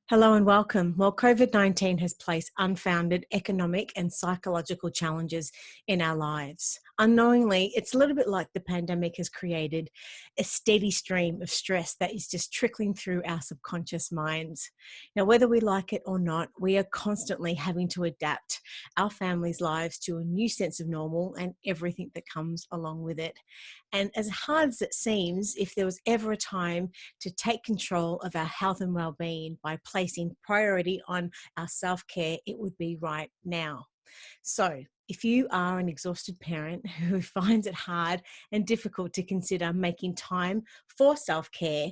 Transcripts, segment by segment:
Hello and welcome. Well, COVID-19 has placed unfounded economic and psychological challenges in our lives. Unknowingly, it's a little bit like the pandemic has created a steady stream of stress that is just trickling through our subconscious minds. Now, whether we like it or not, we are constantly having to adapt our families' lives to a new sense of normal and everything that comes along with it. And as hard as it seems, if there was ever a time to take control of our health and well-being by placing priority on our self-care, it would be right now. So, if you are an exhausted parent who finds it hard and difficult to consider making time for self-care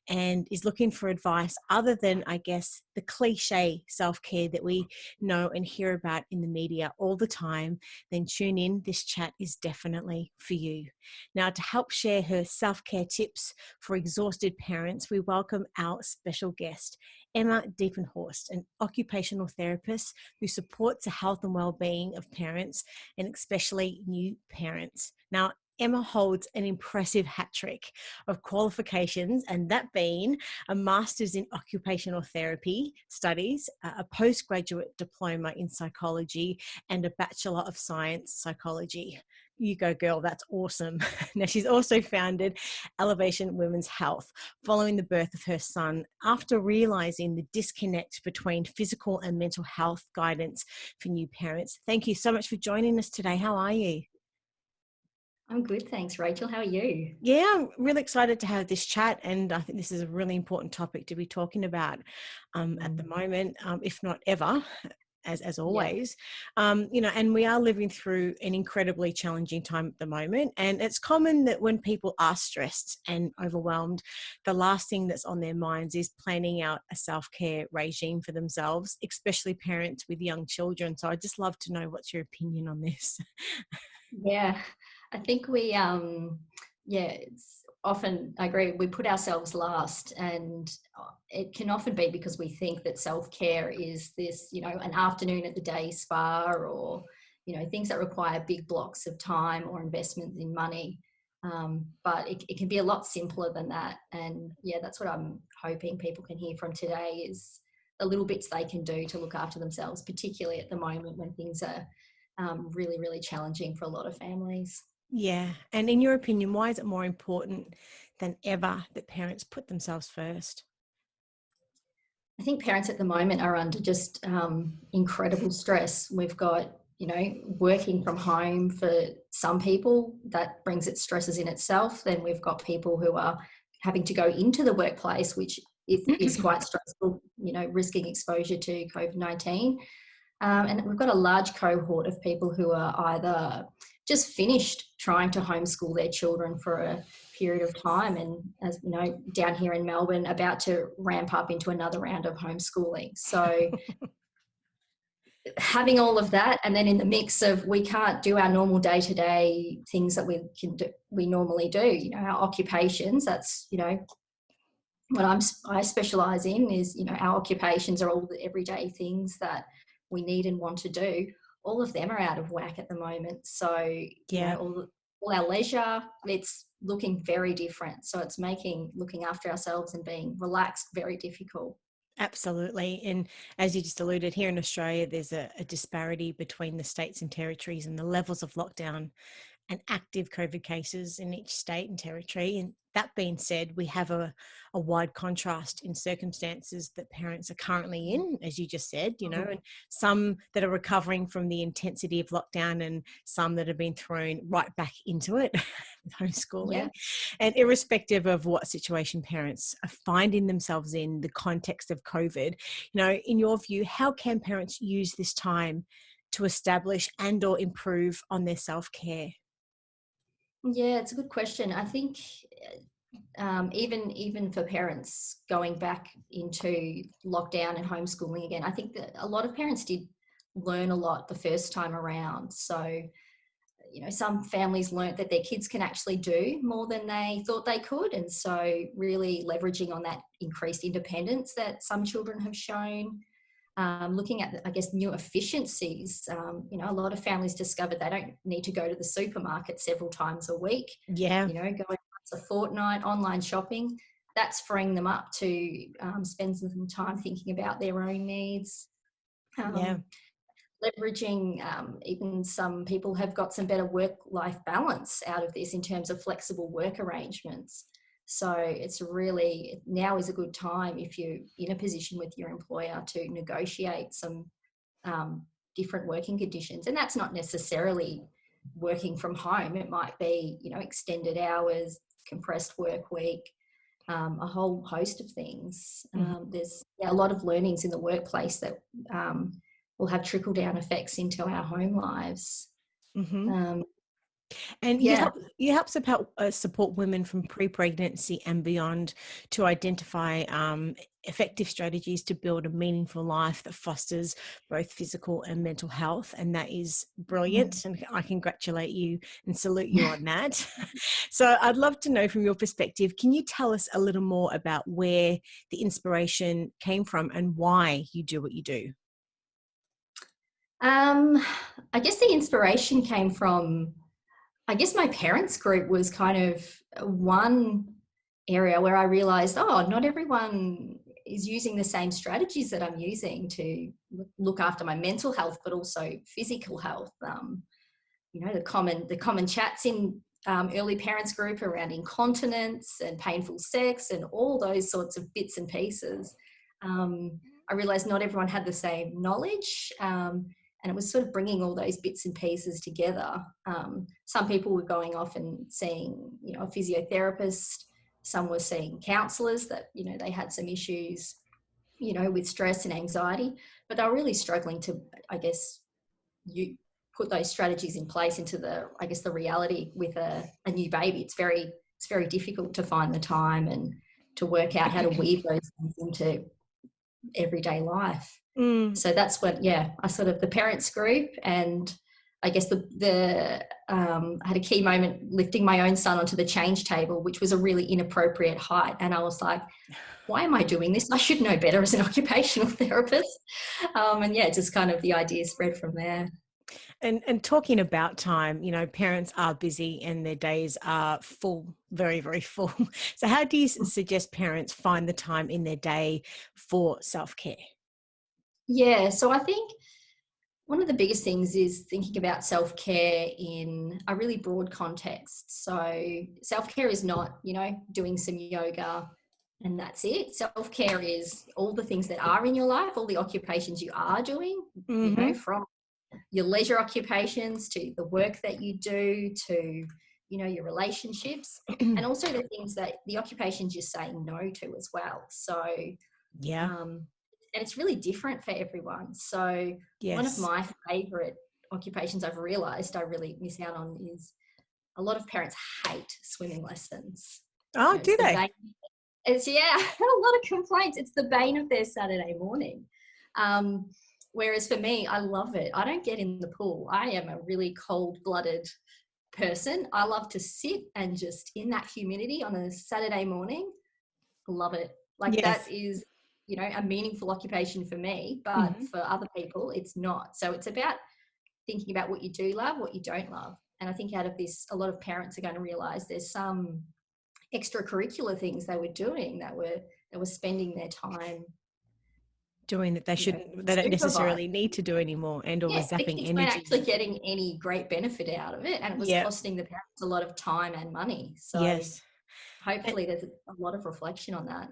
and is looking for advice other than, I guess, the cliche self-care that we know and hear about in the media all the time, then tune in. This chat is definitely for you. Now, to help share her self-care tips for exhausted parents, we welcome our special guest, Emma Diepenhorst, an occupational therapist who supports the health and well-being of parents and especially new parents. Now, Emma holds an impressive hat-trick of qualifications, and that being a master's in Occupational Therapy Studies, a Post Graduate Diploma in Psychology, and a Bachelor of Science Psychology. You go, girl, that's awesome. Now, she's also founded Elevation Women's Health following the birth of her son after realizing the disconnect between physical and mental health guidance for new parents. Thank you so much for joining us today. How are you? I'm good, thanks, Rachel. How are you? Yeah, I'm really excited to have this chat, and I think this is a really important topic to be talking about at the moment, if not ever. As Yeah. always, and we are living through an incredibly challenging time at the moment. And it's common that when people are stressed and overwhelmed, the last thing that's on their minds is planning out a self-care regime for themselves, especially parents with young children. So I'd just love to know what's your opinion on this. Yeah. I think it's often, I agree, we put ourselves last, and it can often be because we think that self-care is this, an afternoon at the day spa or, things that require big blocks of time or investment in money. But it can be a lot simpler than that. And yeah, that's what I'm hoping people can hear from today is the little bits they can do to look after themselves, particularly at the moment when things are really, really challenging for a lot of families. Yeah. And in your opinion, why is it more important than ever that parents put themselves first? I think parents at the moment are under just incredible stress. We've got, working from home for some people, that brings its stresses in itself. Then we've got people who are having to go into the workplace, which is quite stressful, risking exposure to COVID-19. And we've got a large cohort of people who are either just finished trying to homeschool their children for a period of time, and as you know, down here in Melbourne, about to ramp up into another round of homeschooling. So having all of that, and then in the mix of we can't do our normal day-to-day things that we normally do, our occupations, that's, what I specialize in is, our occupations are all the everyday things that we need and want to do. All of them are out of whack at the moment. So, Yeah. all our leisure, it's looking very different. So it's making looking after ourselves and being relaxed very difficult. Absolutely. And as you just alluded, here in Australia, there's a disparity between the states and territories and the levels of lockdown and active COVID cases in each state and territory. And that being said, we have a wide contrast in circumstances that parents are currently in, as you just said, and some that are recovering from the intensity of lockdown and some that have been thrown right back into it with homeschooling. Yeah. And irrespective of what situation parents are finding themselves in the context of COVID, in your view, how can parents use this time to establish and or improve on their self-care? Yeah, it's a good question. I think even for parents going back into lockdown and homeschooling again, I think that a lot of parents did learn a lot the first time around. So, some families learnt that their kids can actually do more than they thought they could. And so really leveraging on that increased independence that some children have shown. Looking at, I guess, new efficiencies. A lot of families discovered they don't need to go to the supermarket several times a week, Yeah. going once a fortnight, online shopping. that's freeing them up to spend some time thinking about their own needs. Yeah. Leveraging, even some people have got some better work-life balance out of this in terms of flexible work arrangements. So it's really, now is a good time if you're in a position with your employer to negotiate some different working conditions. And that's not necessarily working from home. It might be, extended hours, compressed work week, a whole host of things. There's a lot of learnings in the workplace that will have trickle-down effects into our home lives. Mm-hmm. And Yeah. you help support women from pre-pregnancy and beyond to identify effective strategies to build a meaningful life that fosters both physical and mental health. And that is brilliant. And I congratulate you and salute you on that. So I'd love to know from your perspective, can you tell us a little more about where the inspiration came from and why you do what you do? I guess the inspiration came from, my parents' group was kind of one area where I realized, not everyone is using the same strategies that I'm using to look after my mental health, but also physical health. The common chats in early parents group around incontinence and painful sex and all those sorts of bits and pieces. I realized not everyone had the same knowledge. And it was sort of bringing all those bits and pieces together. Some people were going off and seeing, a physiotherapist. Some were seeing counsellors that, they had some issues, with stress and anxiety, but they were really struggling to, you put those strategies in place into the reality with a new baby. It's very difficult to find the time and to work out how to weave those things into everyday life. So that's what, I sort of the parents group, and I guess I had a key moment lifting my own son onto the change table, which was a really inappropriate height. And I was like, why am I doing this? I should know better as an occupational therapist. Just kind of the idea spread from there. And talking about time, parents are busy and their days are full, very, very full. So how do you suggest parents find the time in their day for self-care? Yeah, so I think one of the biggest things is thinking about self-care in a really broad context. So self-care is not, doing some yoga and that's it. Self-care is all the things that are in your life, all the occupations you are doing, from your leisure occupations to the work that you do to, your relationships, and also the things that the occupations you're saying no to as well. So, and it's really different for everyone. So one of my favorite occupations I've realized I really miss out on is a lot of parents hate swimming lessons. Oh, do they? It's a lot of complaints. It's the bane of their Saturday morning. Whereas for me, I love it. I don't get in the pool. I am a really cold-blooded person. I love to sit and just in that humidity on a Saturday morning. Love it. That is, a meaningful occupation for me, but for other people, it's not. So it's about thinking about what you do love, what you don't love. And I think out of this, a lot of parents are going to realize there's some extracurricular things they were doing that were spending their time doing that they don't necessarily need to do anymore, and or zapping the kids energy. weren't actually getting any great benefit out of it, and it was costing the parents a lot of time and money. So hopefully there's a lot of reflection on that.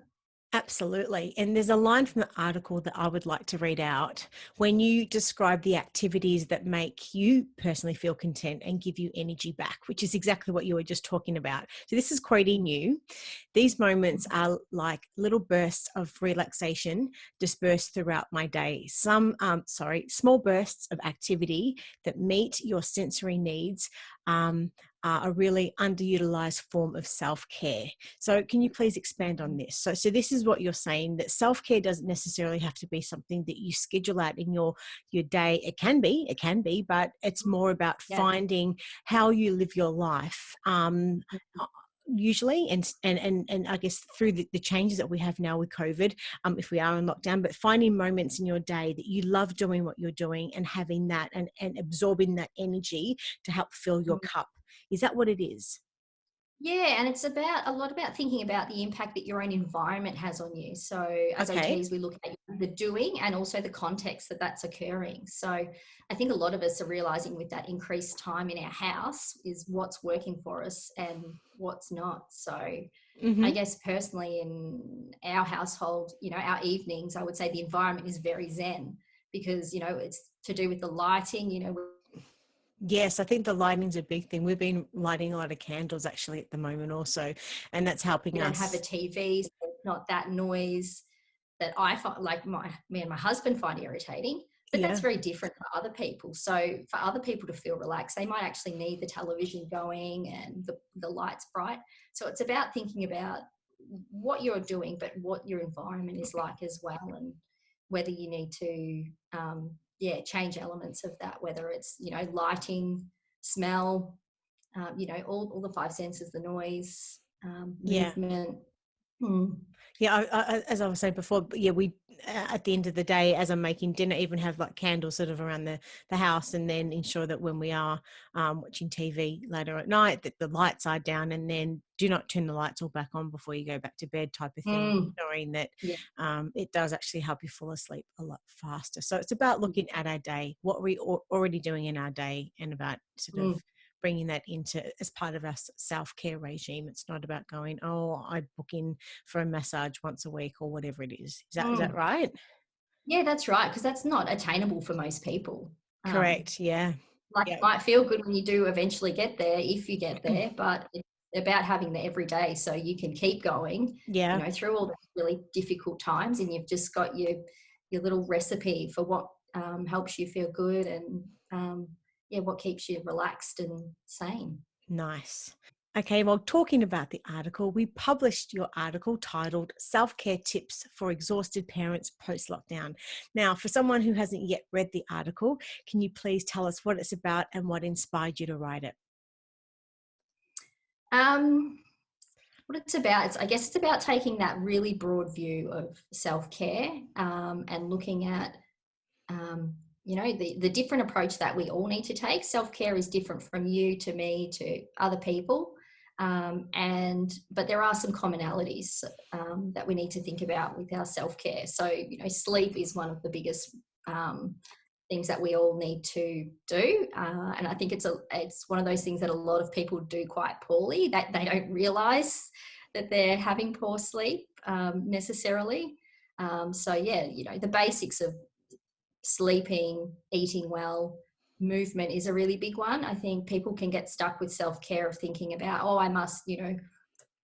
Absolutely. And there's a line from the article that I would like to read out when you describe the activities that make you personally feel content and give you energy back, which is exactly what you were just talking about. So this is quoting you. These moments are like little bursts of relaxation dispersed throughout my day. Small bursts of activity that meet your sensory needs are a really underutilized form of self-care. So can you please expand on this? So this is what you're saying, that self-care doesn't necessarily have to be something that you schedule out in your day. It can be, but it's more about finding how you live your life. Usually, and I guess through the changes that we have now with COVID, if we are in lockdown, but finding moments in your day that you love doing what you're doing and having that and absorbing that energy to help fill your cup. Is that what it is? Yeah, and it's about a lot about thinking about the impact that your own environment has on you. So as Okay. OTs, we look at the doing and also the context that that's occurring. So I think a lot of us are realizing with that increased time in our house is what's working for us and what's not. So I Mm-hmm. guess personally in our household, our evenings, I would say the environment is very zen because, it's to do with the lighting, Yes, I think the lighting's a big thing. We've been lighting a lot of candles actually at the moment also, and that's we helping don't have a us. TV, so it's not that noise that I find, like me and my husband find irritating, but that's Yeah. very different for other people. So for other people to feel relaxed, they might actually need the television going and the lights bright. So it's about thinking about what you're doing, but what your environment is like as well, and whether you need to, change elements of that, whether it's, lighting, smell, all the five senses, the noise, Yeah. movement. Mm. Yeah, as I was saying before, but yeah, we at the end of the day, as I'm making dinner, even have like candles sort of around the house, and then ensure that when we are watching TV later at night, that the lights are down, and then do not turn the lights all back on before you go back to bed, type of thing. Mm. Knowing that Yeah. it does actually help you fall asleep a lot faster. So it's about looking at our day, what we already doing in our day, and about sort of Mm. bringing that into as part of our self-care regime. It's not about going, oh, I book in for a massage once a week or whatever it is. Is that Mm. right? Yeah, that's right, because that's not attainable for most people. Um, Correct. Yeah. like it Yeah. might feel good when you do eventually get there, if you get there, but it's about having the everyday so you can keep going, Yeah. through all the really difficult times, and you've just got your little recipe for what helps you feel good and what keeps you relaxed and sane. Nice. Okay, well, talking about the article, we published your article titled Self Care Tips for Exhausted Parents Post Lockdown. Now, for someone who hasn't yet read the article, can you please tell us what it's about and what inspired you to write it? Um, what it's about, I guess it's about taking that really broad view of self-care, and looking at the different approach that we all need to take. Self-care is different from you to me to other people, and but there are some commonalities that we need to think about with our self-care. So sleep is one of the biggest things that we all need to do, and I think it's one of those things that a lot of people do quite poorly, that they don't realize that they're having poor sleep necessarily. So yeah, the basics of sleeping, eating well, movement is a really big one. I think people can get stuck with self-care of thinking about, oh, I must,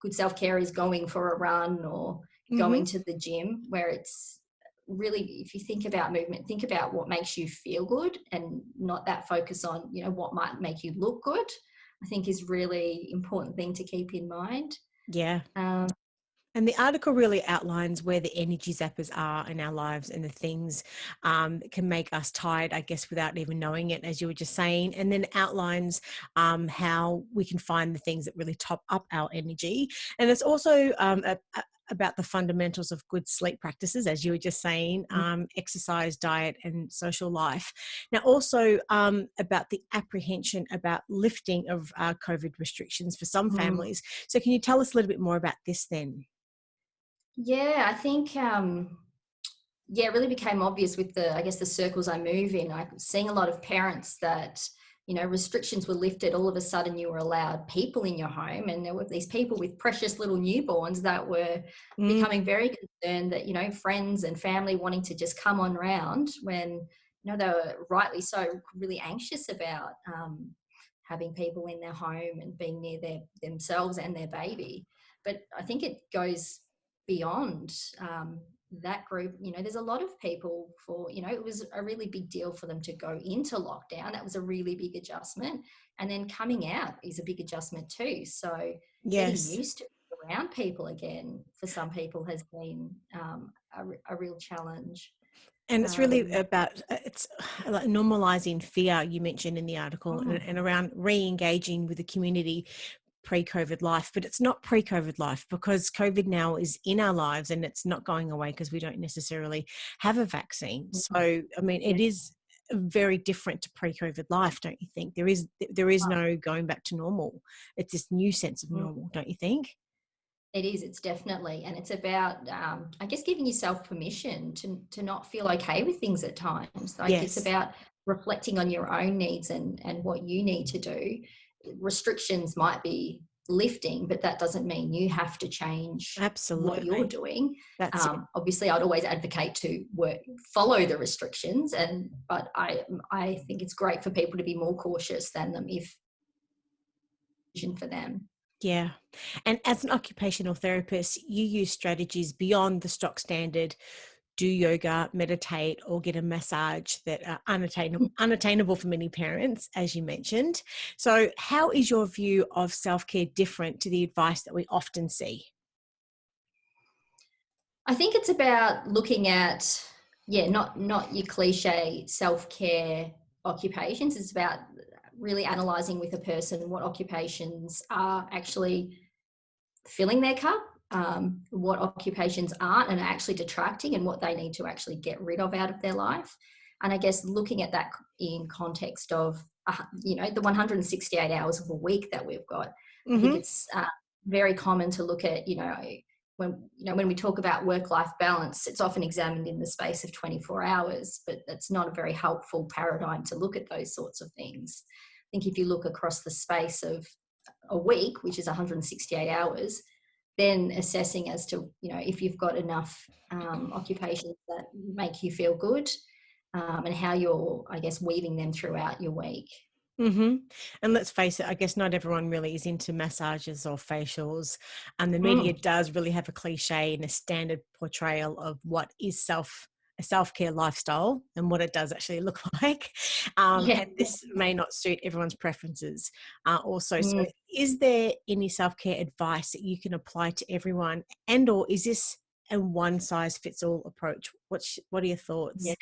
good self-care is going for a run or Mm-hmm. going to the gym, where it's really, if you think about movement, think about what makes you feel good and not that focus on, what might make you look good, I think is really important thing to keep in mind. Yeah. Um, And the article really outlines where the energy zappers are in our lives and the things that can make us tired, I guess, without even knowing it, as you were just saying. And then outlines how we can find the things that really top up our energy. And it's also about the fundamentals of good sleep practices, as you were just saying, exercise, diet, and social life. Now, also about the apprehension about lifting of COVID restrictions for some mm, families. So, can you tell us a little bit more about this then? yeah, I think it really became obvious with I guess the circles I move in. I was seeing a lot of parents that, restrictions were lifted. All of a sudden you were allowed people in your home, and there were these people with precious little newborns that were Mm, becoming very concerned that, friends and family wanting to just come on round when, they were rightly so really anxious about having people in their home and being near themselves and their baby. But I think it goes beyond that group. There's a lot of people for, it was a really big deal for them to go into lockdown. That was a really big adjustment. And then coming out is a big adjustment too. So getting yes. used to being around people again for some people has been a real challenge. And it's really Um, about it's like normalizing fear you mentioned in the article, and, mm, and around re-engaging with the community pre-COVID life. But it's not pre-COVID life, because COVID now is in our lives and it's not going away because we don't necessarily have a vaccine. So, I mean, yeah. it is. very different to pre-COVID life, don't you think? There is no going back to normal. It's this new sense of normal, don't you think? It is, it's definitely, and it's about, I guess, giving yourself permission to not feel okay with things at times. Like, it's Yes, about reflecting on your own needs and what you need to do. Restrictions might be lifting, but that doesn't mean you have to change what you're absolutely. doing. That's it. Obviously, I'd always advocate to follow the restrictions, but I think it's great for people to be more cautious than them if vision for them. Yeah. And as an occupational therapist, you use strategies beyond the stock standard: do yoga, meditate, or get a massage that are unattainable for many parents, as you mentioned. So, how is your view of self care different to the advice that we often see? I think it's about looking at, not your cliche self-care occupations. It's about really analysing with a person what occupations are actually filling their cup, what occupations aren't and are actually detracting, and what they need to actually get rid of out of their life. And I guess looking at that in context of, the 168 hours of a week that we've got. I think Hmm. it's very common to look at, when we talk about work-life balance, it's often examined in the space of 24 hours, but that's not a very helpful paradigm to look at those sorts of things. I think if you look across the space of a week, which is 168 hours, then assessing as to, if you've got enough occupations that make you feel good, and how you're, I guess, weaving them throughout your week. Hmm. And let's face it, I guess not everyone really is into massages or facials. And the media Mm, does really have a cliche and a standard portrayal of what is a self-care lifestyle and what it does actually look like. yeah. And this may not suit everyone's preferences also. So Mm, is there any self-care advice that you can apply to everyone, and or is this a one size fits all approach? What are your yeah. thoughts?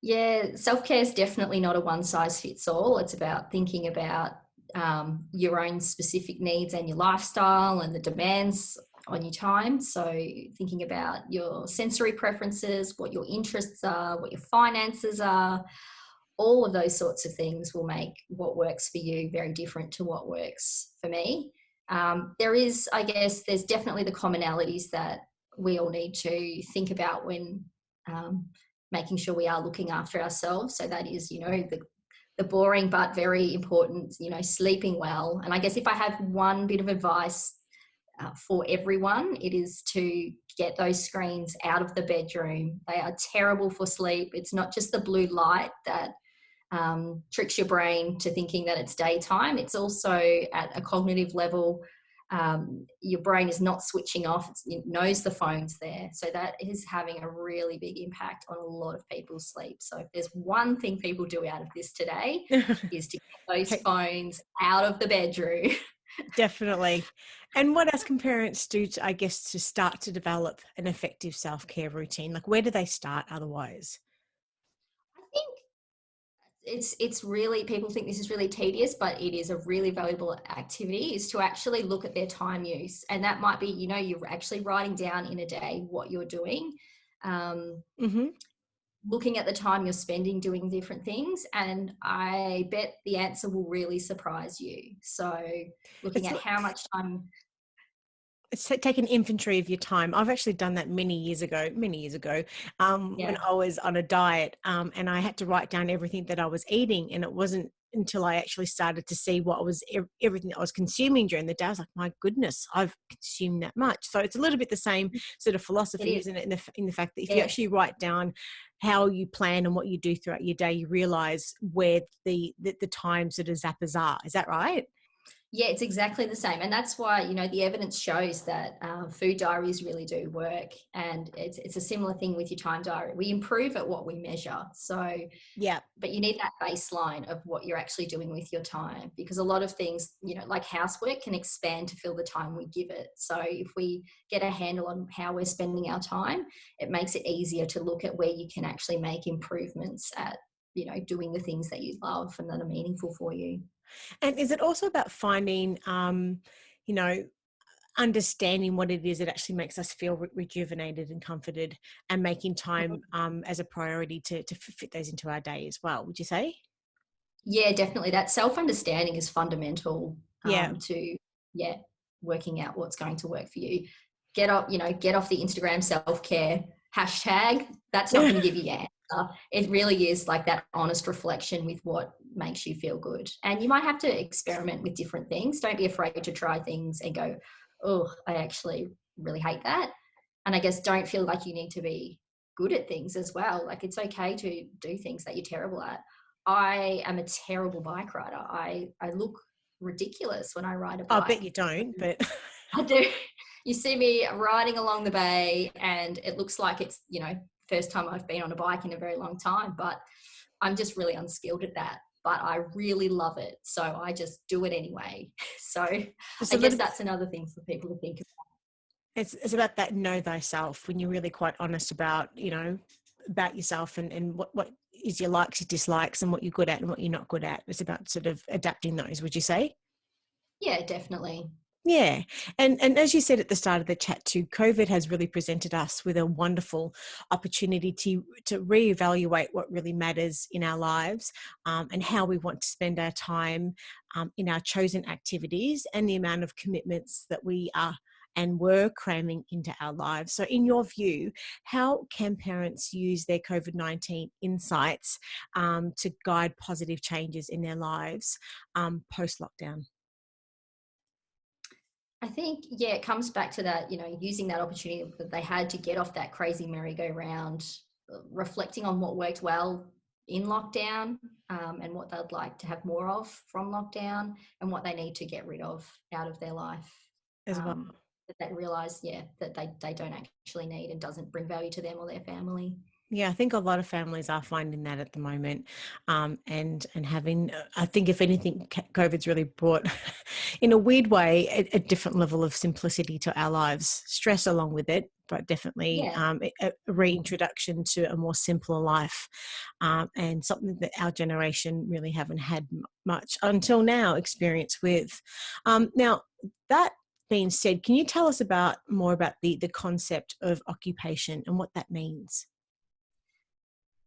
Yeah, self-care is definitely not a one size fits all. It's about thinking about your own specific needs and your lifestyle and the demands on your time. So thinking about your sensory preferences, what your interests are, what your finances are, all of those sorts of things will make what works for you very different to what works for me. There is, I guess, there's definitely the commonalities that we all need to think about when um, making sure we are looking after ourselves. So that is, the boring but very important, sleeping well. And I guess if I have one bit of advice for everyone, it is to get those screens out of the bedroom. They are terrible for sleep. It's not just the blue light that tricks your brain to thinking that it's daytime. It's also at a cognitive level. Your brain is not switching off. It knows the phone's there. So that is having a really big impact on a lot of people's sleep. So if there's one thing people do out of this today, is to get those phones out of the bedroom. Definitely. And what else can parents do to, I guess, to start to develop an effective self-care routine? Like, where do they start otherwise? I think it's really, people think this is really tedious, but it is a really valuable activity, is to actually look at their time use. And that might be, you're actually writing down in a day what you're doing, um, Hmm. looking at the time you're spending doing different things. And I bet the answer will really surprise you. So looking It's at how much time. take an inventory of your time. I've actually done that many years ago, when Yeah. I was on a diet, and I had to write down everything that I was eating. And it wasn't until I actually started to see what was everything that I was consuming during the day. I was like, my goodness, I've consumed that much. So it's a little bit the same sort of It philosophy, is. isn't it? In the fact that if you Yeah. actually write down how you plan and what you do throughout your day, you realize where the times that are zappers are. Is that right? Yeah, it's exactly the same. And that's why, the evidence shows that food diaries really do work. And it's a similar thing with your time diary. We improve at what we measure. So, Yeah. but you need that baseline of what you're actually doing with your time, because a lot of things, like housework, can expand to fill the time we give it. So if we get a handle on how we're spending our time, it makes it easier to look at where you can actually make improvements at, doing the things that you love and that are meaningful for you. And is it also about finding, you know, understanding what it is that actually makes us feel rejuvenated and comforted, and making time as a priority to fit those into our day as well, would you say? Yeah, definitely. That self-understanding is fundamental Yeah. to, yeah, working out what's going to work for you. Get off, get off the Instagram self-care hashtag. That's not going to give you your answer. It really is like that honest reflection with what makes you feel good. And you might have to experiment with different things. Don't be afraid to try things and go, oh, I actually really hate that. And I guess don't feel like you need to be good at things as well. Like it's okay to do things that you're terrible at. I am a terrible bike rider. I look ridiculous when I ride a I bike. bet you don't, but I do. You see me riding along the bay and it looks like it's, first time I've been on a bike in a very long time, but I'm just really unskilled at that. But I really love it. So I just do it anyway. So it's I a guess little that's another thing for people to think it's about that know thyself, when you're really quite honest about, about yourself, and what is your likes, your dislikes, and what you're good at and what you're not good at. It's about sort of adapting those, would you say? Yeah, definitely. Yeah. And as you said at the start of the chat too, COVID has really presented us with a wonderful opportunity to reevaluate what really matters in our lives, and how we want to spend our time in our chosen activities, and the amount of commitments that we are and were cramming into our lives. So in your view, how can parents use their COVID-19 insights to guide positive changes in their lives post-lockdown? I think, yeah, it comes back to that, using that opportunity that they had to get off that crazy merry-go-round, reflecting on what worked well in lockdown, and what they'd like to have more of from lockdown, and what they need to get rid of out of their life. As well. That they realise, that they don't actually need and doesn't bring value to them or their family. Yeah, I think a lot of families are finding that at the moment, and having. I think if anything, COVID's really brought, in a weird way, a different level of simplicity to our lives. Stress along with it, but definitely Yeah. a reintroduction to a more simpler life, and something that our generation really haven't had much until now experience with. Now that being said, can you tell us about more about the concept of occupation and what that means?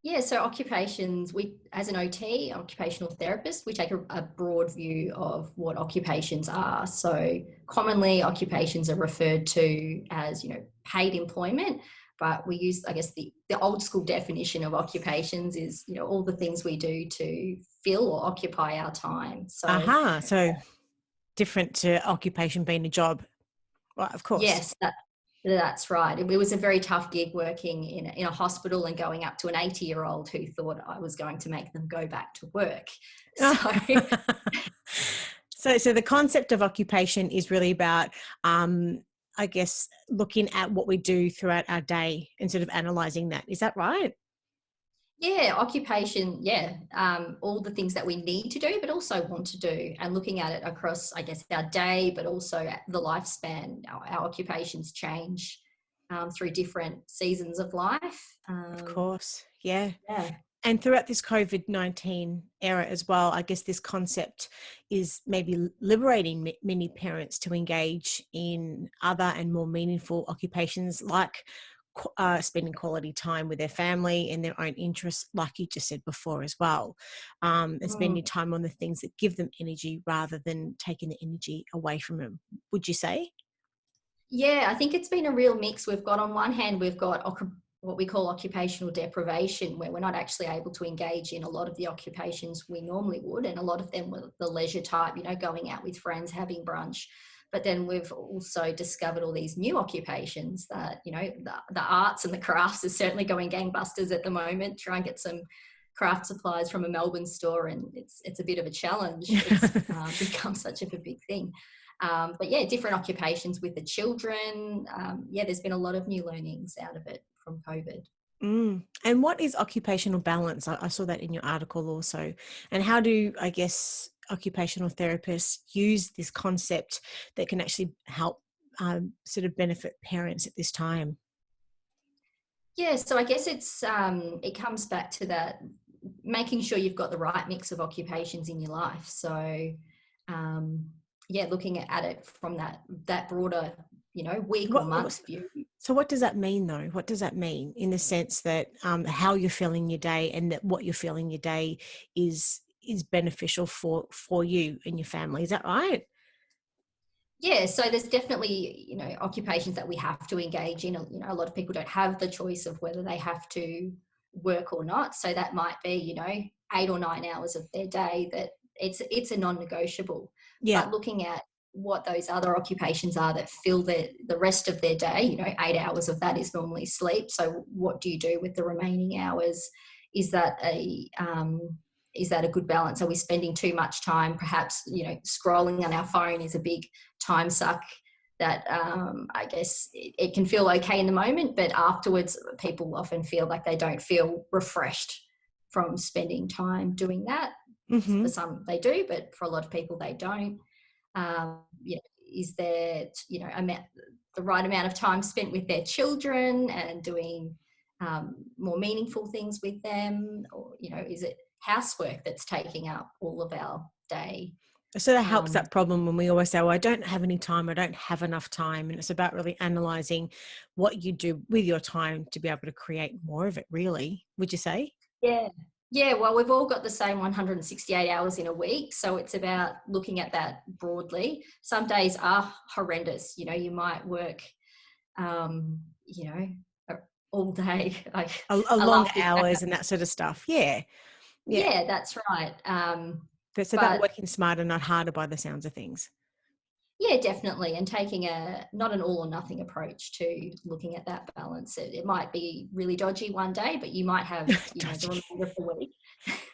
Yeah, so occupations, we as an OT, occupational therapist, we take a broad view of what occupations are. So commonly occupations are referred to as, paid employment, but we use, I guess, the old school definition of occupations is, all the things we do to fill or occupy our time. So Aha, so different to occupation being a job. Well, of course. yes, that's right. It was a very tough gig working in a hospital and going up to an 80-year-old who thought I was going to make them go back to work. So So the concept of occupation is really about, I guess, looking at what we do throughout our day and sort of analysing that. Is that right? yeah, occupation, yeah, all the things that we need to do, but also want to do, and looking at it across, I guess, our day, but also the lifespan. Our occupations change through different seasons of life. Of course. Yeah. Yeah. And throughout this COVID-19 era as well, I guess this concept is maybe liberating many parents to engage in other and more meaningful occupations, like spending quality time with their family and their own interests, like you just said before as well, and Mm. spending time on the things that give them energy rather than taking the energy away from them. Would you say? Yeah, I think it's been a real mix. We've got, on one hand, we've got what we call occupational deprivation, where we're not actually able to engage in a lot of the occupations we normally would. And a lot of them were the leisure type, going out with friends, having brunch. But then we've also discovered all these new occupations that, the arts and the crafts is certainly going gangbusters at the moment. Try and get some craft supplies from a Melbourne store, and it's a bit of a challenge. It's become such a big thing. But yeah, different occupations with the children. Yeah, there's been a lot of new learnings out of it from COVID. And what is occupational balance? I saw that in your article also. And how do, I guess, occupational therapists use this concept that can actually help sort of benefit parents at this time? Yeah, so I guess it comes back to that, making sure you've got the right mix of occupations in your life. So, um, yeah, looking at it from that broader, week or What, month view. so what does that mean though? What does that mean in the sense that how you're feeling your day and that what you're feeling your day is beneficial for you and your family? Is that right? Yeah, so there's definitely, occupations that we have to engage in. A lot of people don't have the choice of whether they have to work or not. So that might be, 8 or 9 hours of their day that it's a non-negotiable. Yeah. But looking at what those other occupations are that fill the rest of their day, 8 hours of that is normally sleep. So what do you do with the remaining hours? Is that a good balance? Are we spending too much time? Perhaps, scrolling on our phone is a big time suck that I guess it can feel okay in the moment, but afterwards people often feel like they don't feel refreshed from spending time doing that. For Mm-hmm. some they do, but for a lot of people they don't. Is there the right amount of time spent with their children and doing more meaningful things with them, or is it housework that's taking up all of our day? So that helps um, that problem when we always say, well, I don't have any time, I don't have enough time. And it's about really analysing what you do with your time to be able to create more of it, really, would you say? Yeah. Yeah. Well, we've all got the same 168 hours in a week. So it's about looking at that broadly. Some days are horrendous. You might work, um, you know, all day. A I long love this hours backup. and that sort of stuff. Yeah. Yeah. Yeah, that's right. It's about But working smarter, not harder by the sounds of things. yeah, definitely. And taking not an all or nothing approach to looking at that balance. It might be really dodgy one day, but you might have, the Dodgy. remainder of the week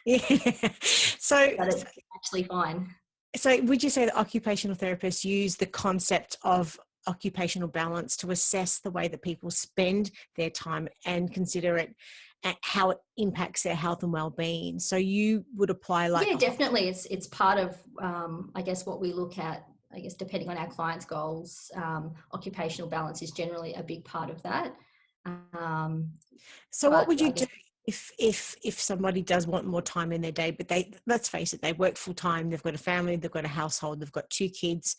Yeah. So, that it's actually fine. so would you say that occupational therapists use the concept of occupational balance to assess the way that people spend their time and consider it how it impacts their health and well-being? So you would apply like Yeah, definitely. It's part of, I guess, what we look at. I guess depending on our clients' goals, occupational balance is generally a big part of that. Um, so what but would you I do guess if somebody does want more time in their day, but they, let's face it, they work full time, they've got a family, they've got a household, they've got 2 kids.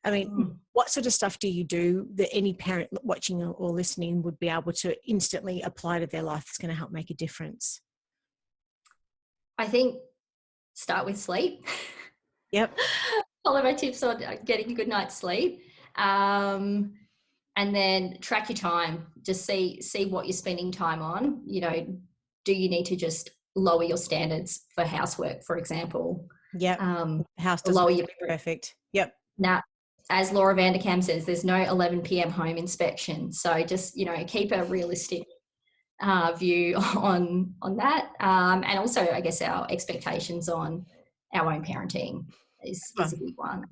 I mean, what sort of stuff do you do that any parent watching or listening would be able to instantly apply to their life that's going to help make a difference? I think start with sleep. Yep. Follow my tips on getting a good night's sleep. And then track your time. Just see what you're spending time on. Do you need to just lower your standards for housework, for example? Yep. The house Or doesn't lower have to your be perfect. Yep. now. As Laura Vanderkam says, there's no 11 p.m. home inspection. So just keep a realistic view on that, and also I guess our expectations on our own parenting is a big one.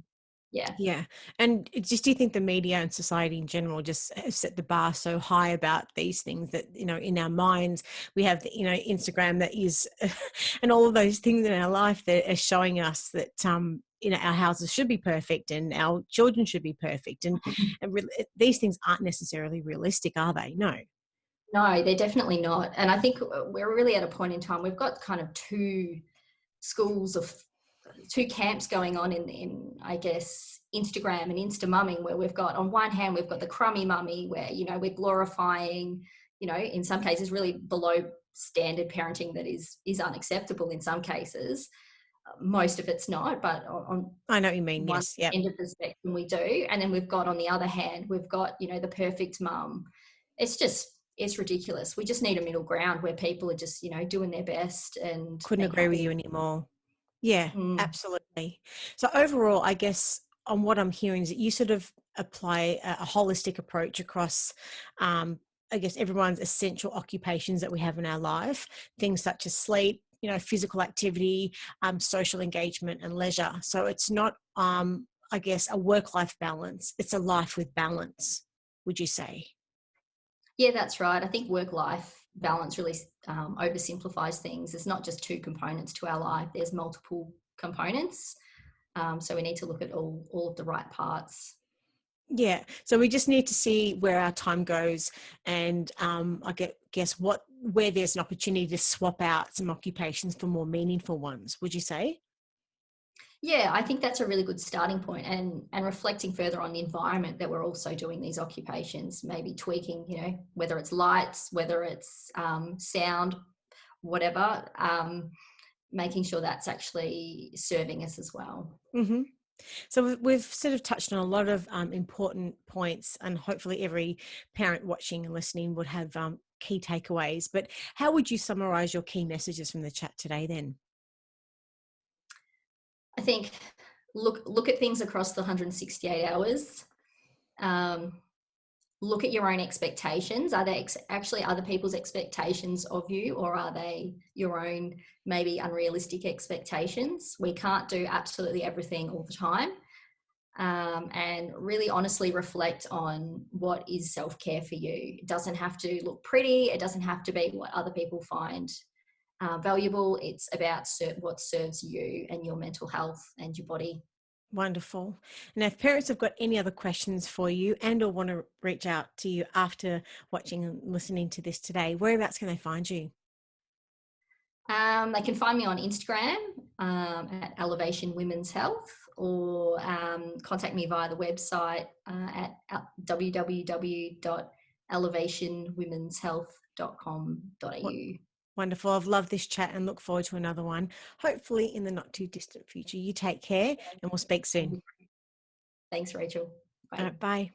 Yeah. Yeah. And just do you think the media and society in general just have set the bar so high about these things that, in our minds, we have, Instagram that is, and all of those things in our life that are showing us that, our houses should be perfect and our children should be perfect. And these things aren't necessarily realistic, are they? No. No, they're definitely not. And I think we're really at a point in time, we've got kind of schools of two camps going on in I guess Instagram and Insta mumming, where we've got, on one hand we've got the crummy mummy where we're glorifying, in some cases really below standard parenting that is unacceptable in some cases. Most of it's not, but on I know what you mean. one Yes. Yep. end of the spectrum we do. And then we've got, on the other hand, we've got the perfect mum. It's ridiculous. We just need a middle ground where people are just doing their best and Couldn't being agree with happy. you anymore. Yeah, Mm. absolutely. So overall, I guess on what I'm hearing is that you sort of apply a holistic approach across, I guess, everyone's essential occupations that we have in our life, things such as sleep, physical activity, social engagement and leisure. So it's not, I guess, a work-life balance. It's a life with balance, would you say? Yeah, that's right. I think work-life balance really oversimplifies things. There's not just two components to our life. There's multiple components. So we need to look at all of the right parts. Yeah. So we just need to see where our time goes, and guess where there's an opportunity to swap out some occupations for more meaningful ones. Would you say? Yeah, I think that's a really good starting point, and reflecting further on the environment that we're also doing these occupations, maybe tweaking, whether it's lights, whether it's sound, whatever, making sure that's actually serving us as well. Hmm. So we've sort of touched on a lot of important points, and hopefully every parent watching and listening would have key takeaways. But how would you summarize your key messages from the chat today then? I think look at things across the 168 hours. Um, Look at your own expectations. Are they actually other people's expectations of you, or are they your own maybe unrealistic expectations? We can't do absolutely everything all the time. And really honestly reflect on what is self-care for you. It doesn't have to look pretty. It doesn't have to be what other people find valuable. It's about what serves you and your mental health and your body. Wonderful. And if parents have got any other questions for you and or want to reach out to you after watching and listening to this today, whereabouts can they find you? They can find me on Instagram at Elevation Women's Health, or contact me via the website at What www.elevationwomenshealth.com.au. Wonderful. I've loved this chat and look forward to another one, hopefully in the not too distant future. You take care and we'll speak soon. Thanks, Rachel. All Bye. right, bye.